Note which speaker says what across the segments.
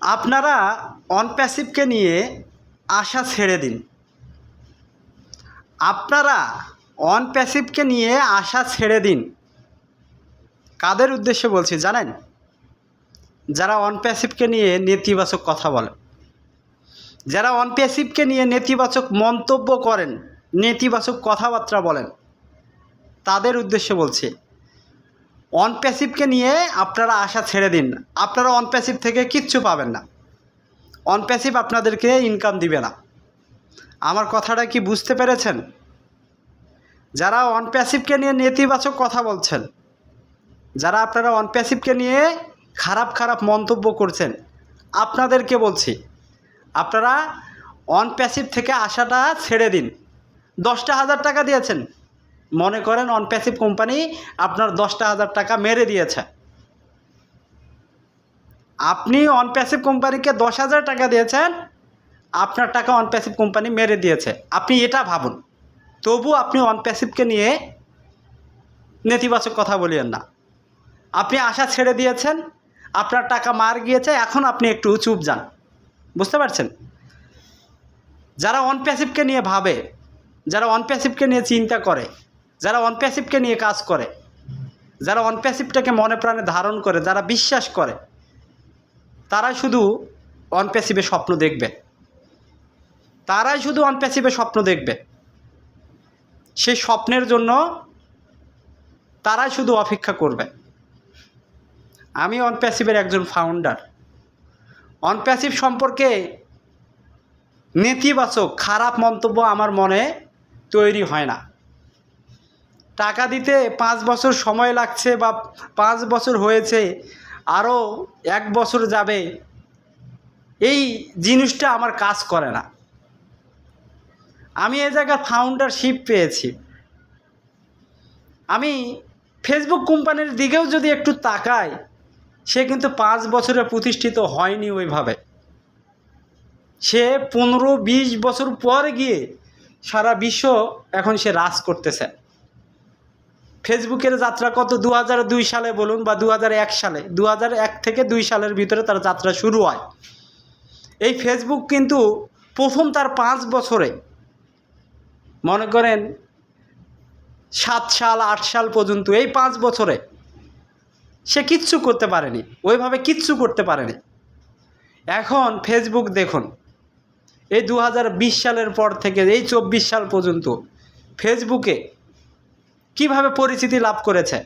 Speaker 1: আপনারা অনপ্যাসিভকে নিয়ে আশা ছেড়ে দিন। আপনারা অনপ্যাসিভকে নিয়ে আশা ছেড়ে দিন। কাদের উদ্দেশ্যে বলছি জানেন? যারা অনপ্যাসিভকে নিয়ে নেতিবাচক কথা বলেন, যারা অনপ্যাসিভকে নিয়ে নেতিবাচক মন্তব্য করেন, নেতিবাচক কথাবার্তা বলেন, তাদের উদ্দেশ্যে বলছি অনপ্যাসিভকে নিয়ে আপনারা আশা ছেড়ে দিন। আপনারা অনপ্যাসিভ থেকে কিচ্ছু পাবেন না। অনপ্যাসিভ আপনাদেরকে ইনকাম দিবে না। আমার কথাটা কি বুঝতে পেরেছেন? যারা অনপ্যাসিভকে নিয়ে নেতিবাচক কথা বলছেন, যারা আপনারা অনপ্যাসিভকে নিয়ে খারাপ খারাপ মন্তব্য করছেন, আপনাদেরকে বলছি আপনারা অনপ্যাসিভ থেকে আশাটা ছেড়ে দিন। 10,000 টাকা দিয়েছেন, মনে করেন অনপ্যাসিভ কোম্পানি আপনার 10,000 টাকা মেরে দিয়েছে। আপনি অনপ্যাসিভ কোম্পানিকে 10,000 টাকা দিয়েছেন, আপনার টাকা অনপ্যাসিভ কোম্পানি মেরে দিয়েছে। আপনি এটা ভাবুন। তবু আপনি অনপ্যাসিভকে নিয়ে নেতিবাচক কথা বলিয়েন না। আপনি আশা ছেড়ে দিয়েছেন, আপনার টাকা মার গিয়েছে, এখন আপনি একটু চুপ যান। বুঝতে পারছেন? যারা অনপ্যাসিভকে নিয়ে ভাবে, যারা অনপ্যাসিভকে নিয়ে চিন্তা করে, যারা অনপ্যাসিভকে নিয়ে কাজ করে, যারা অনপ্যাসিভটাকে মনে প্রাণে ধারণ করে, যারা বিশ্বাস করে, তারাই শুধু অনপ্যাসিভে স্বপ্ন দেখবে। তারাই শুধু অনপ্যাসিভে স্বপ্ন দেখবে। সেই স্বপ্নের জন্য তারাই শুধু অপেক্ষা করবে। আমি অনপ্যাসিভের একজন ফাউন্ডার। অনপ্যাসিভ সম্পর্কে নেতিবাচক খারাপ মন্তব্য আমার মনে তৈরি হয় না। টাকা দিতে 5 বছর সময় লাগছে বা 5 বছর হয়েছে, আরও 1 বছর যাবে, এই জিনিসটা আমার কাজ করে না। আমি এই জায়গায় ফাউন্ডারশিপ পেয়েছি। আমি ফেসবুক কোম্পানির দিকেও যদি একটু তাকাই, সে কিন্তু 5 বছরে প্রতিষ্ঠিত হয়নি ওইভাবে। সে 15-20 বছর পর গিয়ে সারা বিশ্ব এখন সে রাজ করতেছে। ফেসবুকের যাত্রা কত 2002 সালে বলুন বা 2001 সালে, 2001 থেকে 2 সালের ভিতরে তার যাত্রা শুরু হয়। এই ফেসবুক কিন্তু প্রথম তার 5 বছরে, মনে করেন 7 সাল 8 সাল পর্যন্ত, এই 5 বছরে সে কিচ্ছু করতে পারেনি, ওইভাবে কিচ্ছু করতে পারেনি। এখন ফেসবুক দেখুন, এই 2020 সালের পর থেকে এই 24 সাল পর্যন্ত ফেসবুকে কিভাবে পরিচিতি লাভ করেছে।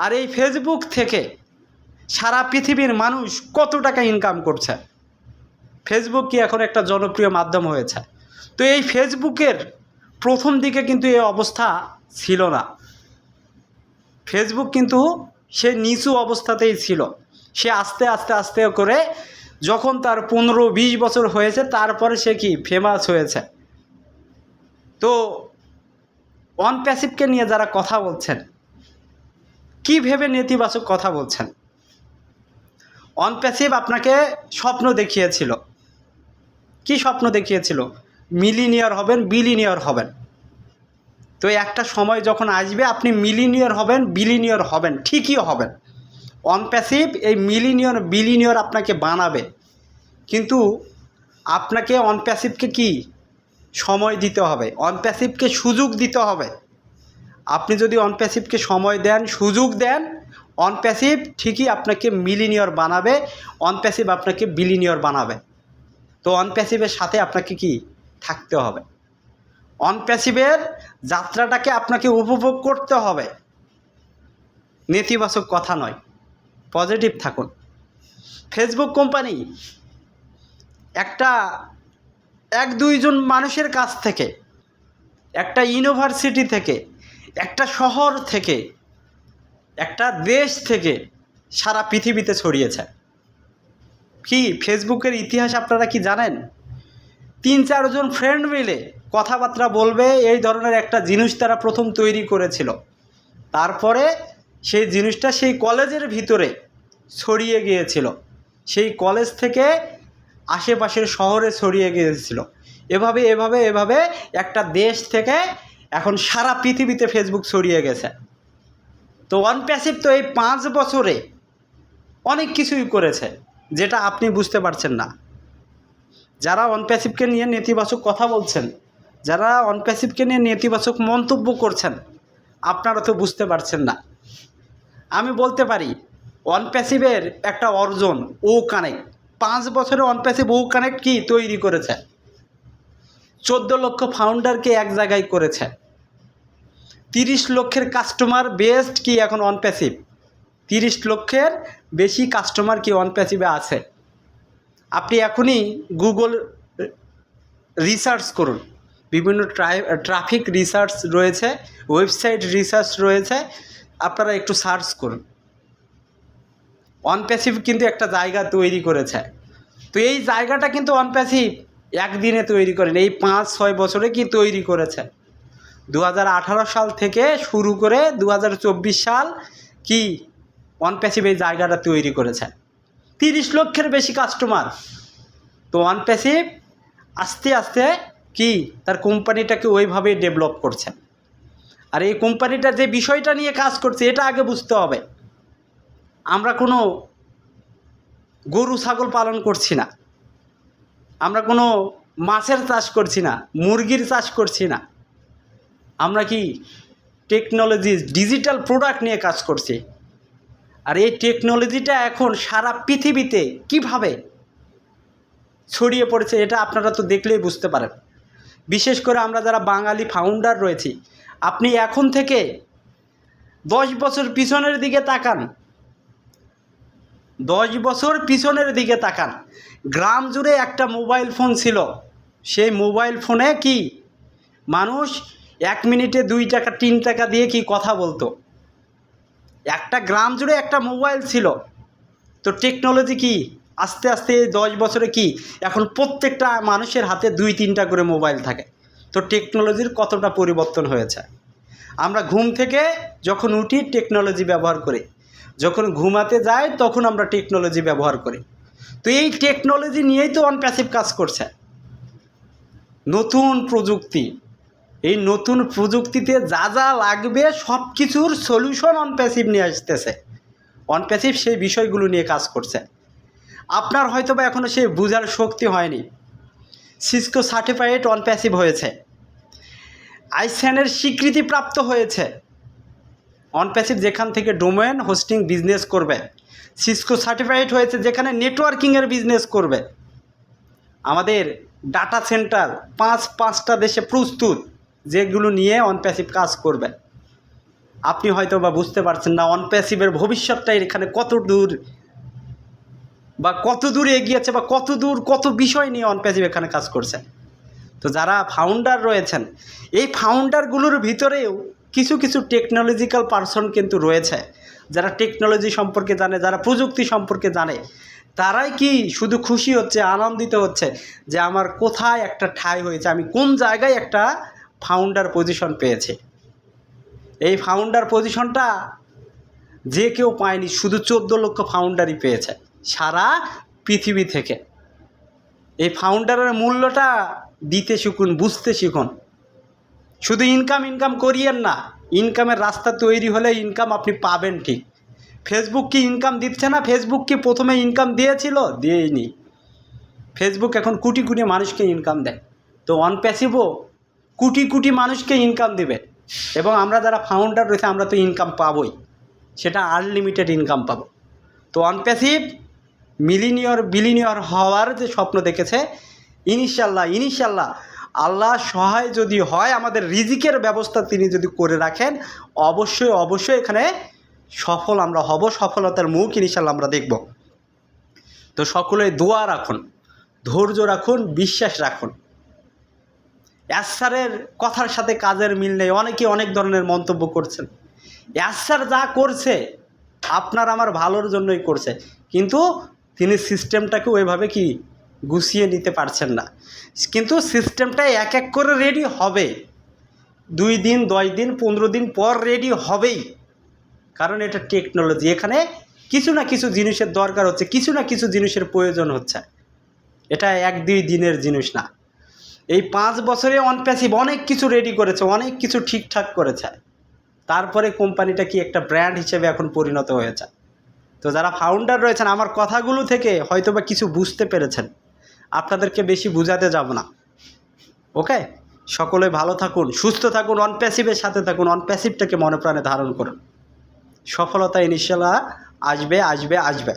Speaker 1: আর এই ফেসবুক থেকে সারা পৃথিবীর মানুষ কত টাকা ইনকাম করছে। ফেসবুক কি এখন একটা জনপ্রিয় মাধ্যম হয়েছে। তো এই ফেসবুকের প্রথম দিকে কিন্তু এই অবস্থা ছিল না। ফেসবুক কিন্তু সে নিচু অবস্থাতেই ছিল। সে আস্তে আস্তে আস্তে করে যখন তার 15-20 বছর হয়েছে, তারপরে সে কি ফেমাস হয়েছে। তো অনপ্যাসিভকে নিয়ে যারা কথা বলছেন, কি ভেবে নেতিবাচক কথা বলছেন? অনপ্যাসিভ আপনাকে স্বপ্ন দেখিয়েছিল। কি স্বপ্ন দেখিয়েছিল? মিলিনিয়ার হবেন, বিলিনিয়ার হবেন। তো একটা সময় যখন আসবে আপনি মিলিনিয়ার হবেন, বিলিনিয়ার হবেন, ঠিকই হবেন। অনপ্যাসিভ এই মিলিনিয়ার বিলিনিয়ার আপনাকে বানাবে। কিন্তু আপনাকে অনপ্যাসিভকে কি সময় দিতে হবে, অনপ্যাসিভকে সুযোগ দিতে হবে। আপনি যদি অনপ্যাসিভকে সময় দেন, সুযোগ দেন, অনপ্যাসিভ ঠিকই আপনাকে মিলিনিয়ার বানাবে, অনপ্যাসিভ আপনাকে বিলিনিয়ার বানাবে। তো অনপ্যাসিভের সাথে আপনাকে কি থাকতে হবে। অনপ্যাসিভের যাত্রাটাকে আপনাকে উপভোগ করতে হবে। নেতিবাচক কথা নয়, পজিটিভ থাকুন। ফেসবুক কোম্পানি একটা 1-2 জন মানুষের কাছ থেকে, একটা ইউনিভার্সিটি থেকে, একটা শহর থেকে, একটা দেশ থেকে সারা পৃথিবীতে ছড়িয়েছে। কি ফেসবুকের ইতিহাস আপনারা কি জানেন? 3-4 জন ফ্রেন্ড মিলে কথাবার্তা বলবে, এই ধরনের একটা জিনিস তারা প্রথম তৈরি করেছিল। তারপরে সেই জিনিসটা সেই কলেজের ভিতরে ছড়িয়ে গিয়েছিল, সেই কলেজ থেকে আশেপাশের শহরে ছড়িয়ে গিয়েছিল। এভাবে এভাবে এভাবে একটা দেশ থেকে এখন সারা পৃথিবীতে ফেসবুক ছড়িয়ে গেছে। তো অনপ্যাসিভ তো এই 5 বছরে অনেক কিছুই করেছে। যেটা আপনি বুঝতে পারছেন না। যারা অনপ্যাসিভকে নিয়ে নেতিবাচক কথা বলছেন, যারা অনপ্যাসিভকে নিয়ে নেতিবাচক মন্তব্য করছেন, আপনারা তো বুঝতে পারছেন না। আমি বলতে পারি অনপ্যাসিভের একটা অর্জন ও কানেক্ট, 5 বছরে অনপ্যাসিভ ও কানেক্ট কি তৈরি করেছে, 14 লক্ষ ফাউন্ডারকে এক জায়গায় করেছে, 30 লক্ষের কাস্টমার বেস্ট কি এখন অনপ্যাসিভ, 30 লক্ষের বেশি কাস্টমার কি অনপ্যাসিভে আছে। আপনি এখনই গুগল রিসার্চ করুন, বিভিন্ন ট্রাফিক রিসার্চ রয়েছে, ওয়েবসাইট রিসার্চ রয়েছে, আপনারা একটু সার্চ করুন। অনপ্যাসিভ কিন্তু একটা জায়গা তৈরি করেছে। তো এই জায়গাটা কিন্তু অনপ্যাসিভ একদিনে তৈরি করেন, এই 5-6 বছরে কি তৈরি করেছে। 2018 সাল থেকে শুরু করে 2024 সাল কি অনপ্যাসিভ এই জায়গাটা তৈরি করেছে, 30 লক্ষের বেশি কাস্টমার। তো অনপ্যাসিভ আস্তে আস্তে কি তার কোম্পানিটাকে ওইভাবেই ডেভেলপ করছে। আর এই কোম্পানিটা যে বিষয়টা নিয়ে কাজ করছে এটা আগে বুঝতে হবে। আমরা কোনো গরু ছাগল পালন করছি না, আমরা কোনো মাছের চাষ করছি না, মুরগির চাষ করছি না, আমরা কি টেকনোলজি ডিজিটাল প্রোডাক্ট নিয়ে কাজ করছি। আর এই টেকনোলজিটা এখন সারা পৃথিবীতে কিভাবে ছড়িয়ে পড়েছে এটা আপনারা তো দেখলেই বুঝতে পারেন। বিশেষ করে আমরা যারা বাঙালি ফাউন্ডার রয়েছি, আপনি এখন থেকে 10 বছর পিছনের দিকে তাকান, 10 বছর পিছনের দিকে তাকান, গ্রাম জুড়ে একটা মোবাইল ফোন ছিল। সেই মোবাইল ফোনে কি মানুষ 1 মিনিটে 2 টাকা 3 টাকা দিয়ে কি কথা বলতো। একটা গ্রাম জুড়ে একটা মোবাইল ছিল। তো টেকনোলজি কি আস্তে আস্তে 10 বছরে কি এখন প্রত্যেকটা মানুষের হাতে 2-3টা করে মোবাইল থাকে। তো টেকনোলজির কতটা পরিবর্তন হয়েছে। আমরা ঘুম থেকে যখন উঠি টেকনোলজি ব্যবহার করি, যখন ঘুমাতে যাই তখন আমরা টেকনোলজি ব্যবহার করি। তো এই টেকনোলজি নিয়েই তো অনপ্যাসিভ কাজ করছে। নতুন প্রযুক্তি, এই নতুন প্রযুক্তিতে যা যা লাগবে সব কিছুর সলিউশন অনপ্যাসিভ নিয়ে আসতেছে। অনপ্যাসিভ সেই বিষয়গুলো নিয়ে কাজ করছে। আপনার হয়তো বা এখনও সেই বোঝার শক্তি হয়নি। সিসকো সার্টিফাইড অনপ্যাসিভ হয়েছে, আইসেনের স্বীকৃতিপ্রাপ্ত হয়েছে। অনপ্যাসিভ যেখান থেকে ডোমেন হোস্টিং বিজনেস করবে, সিসকো সার্টিফাইড হয়েছে যেখানে নেটওয়ার্কিংয়ের বিজনেস করবে। আমাদের ডাটা সেন্টার 5টা দেশে প্রস্তুত, যেগুলো নিয়ে অনপ্যাসিভ কাজ করবে। আপনি হয়তো বা বুঝতে পারছেন না অনপ্যাসিভের ভবিষ্যৎটা এখানে কত দূর বা কত দূর এগিয়েছে বা কত বিষয় নিয়ে অনপ্যাসিভ এখানে কাজ করছে। তো যারা ফাউন্ডার রয়েছেন, এই ফাউন্ডারগুলোর ভিতরেও কিছু কিছু টেকনোলজিক্যাল পারসন কিন্তু রয়েছে, যারা টেকনোলজি সম্পর্কে জানে, যারা প্রযুক্তি সম্পর্কে জানে। তারাই কি শুধু খুশি হচ্ছে, আনন্দিত হচ্ছে যে আমার কোথায় একটা ঠাঁই হয়েছে, আমি কোন জায়গায় একটা ফাউন্ডার পজিশন পেয়েছি। এই ফাউন্ডার পজিশনটা যে কেউ পায়নি, শুধু 14 লক্ষ ফাউন্ডারই পেয়েছে সারা পৃথিবী থেকে। এই ফাউন্ডারের মূল্যটা দিতে শিখুন, বুঝতে শিখুন। শুধু ইনকাম করিয়েন না, ইনকামের রাস্তা তৈরি হলে ইনকাম আপনি পাবেন ঠিক। ফেসবুক কি ইনকাম দিচ্ছে না? ফেসবুক কি প্রথমে ইনকাম দিয়েছিল? দেয়নি। ফেসবুক এখন কোটি কোটি মানুষকে ইনকাম দেয়। তো অনপ্যাসিভও কোটি কোটি মানুষকে ইনকাম দেবে। এবং আমরা যারা ফাউন্ডার রয়েছে আমরা তো ইনকাম পাবোই, সেটা আনলিমিটেড ইনকাম পাবো। তো অনপ্যাসিভ বিলিনিয়র হওয়ার যে স্বপ্ন দেখেছে, ইনশাল্লাহ আল্লাহ সহায় যদি হয়, আমাদের রিজিকের ব্যবস্থা তিনি যদি করে রাখেন, অবশ্যই এখানে সফল আমরা হব, সফলতার মুখ ইনশাল্লাহ আমরা দেখব। তো সকলে দোয়া রাখুন, ধৈর্য রাখুন, বিশ্বাস রাখুন। স্যারের কথার সাথে কাজের মিল নেই। অনেকে অনেক ধরনের মন্তব্য করছেন। স্যার যা করছে আপনার আমার ভালোর জন্যই করছে, কিন্তু তিনি সিস্টেমটাকে ওইভাবে কি গুছিয়ে নিতে পারছেন না। কিন্তু সিস্টেমটা এক এক করে রেডি হবে, 2 দিন 10 দিন 15 দিন পর রেডি হবেই। কারণ এটা টেকনোলজি, এখানে কিছু না কিছু জিনিসের দরকার হচ্ছে, কিছু না কিছু জিনিসের প্রয়োজন হচ্ছে। এটা 1-2 দিনের জিনিস না। এই 5 বছরে অনপ্যাসিভ অনেক কিছু রেডি করেছে, অনেক কিছু ঠিকঠাক করেছে। তারপরে কোম্পানিটা কি একটা ব্র্যান্ড হিসেবে এখন পরিণত হয়েছে। তো যারা ফাউন্ডার রয়েছেন আমার কথাগুলো থেকে হয়তোবা কিছু বুঝতে পেরেছেন, আপনাদেরকে বেশি বুঝাতে যাব না। ওকে, সকলে ভালো থাকুন, সুস্থ থাকুন, অনপ্যাসিভের সাথে থাকুন, অনপ্যাসিভটাকে মনে প্রাণে ধারণ করুন। সফলতা ইনশাল্লাহ আসবে আসবে আসবে।